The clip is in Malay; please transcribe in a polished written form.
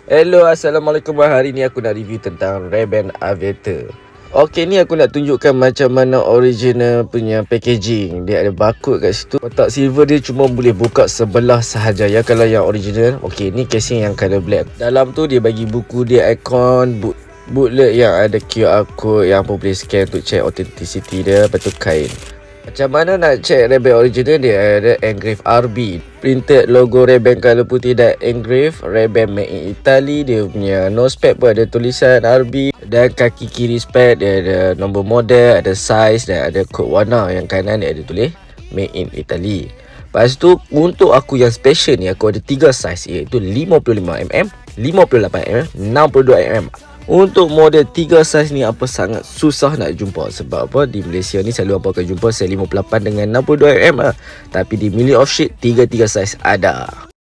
Hello, Assalamualaikum. Hari ni aku nak review tentang Ray-Ban Aviator. Okey, ni aku nak tunjukkan macam mana original punya packaging. Dia ada barcode kat situ. Kotak silver dia cuma boleh buka sebelah sahaja ya kalau yang original. Okey, ni casing yang color black. Dalam tu dia bagi buku dia, icon, booklet yang ada QR code yang pun boleh scan untuk check authenticity dia. Lepas tu kain. Macam mana nak check Ray-Ban original? Dia ada engrave RB, printed logo Ray-Ban color putih dan engrave Ray-Ban made in Italy. Dia punya nose pad pun ada tulisan RB, dan kaki kiri spek dia ada nombor model, ada size dan ada kod warna. Yang kanan dia ada tulis made in Italy. Lepas tu untuk aku yang special ni, aku ada 3 size, iaitu 55mm, 58mm, 62mm. Untuk model 3 saiz ni apa sangat susah nak jumpa. Sebab apa? Di Malaysia ni selalu apa akan jumpa saiz 58 dengan 62mm lah. Tapi di Mili Offsheet 3 saiz ada.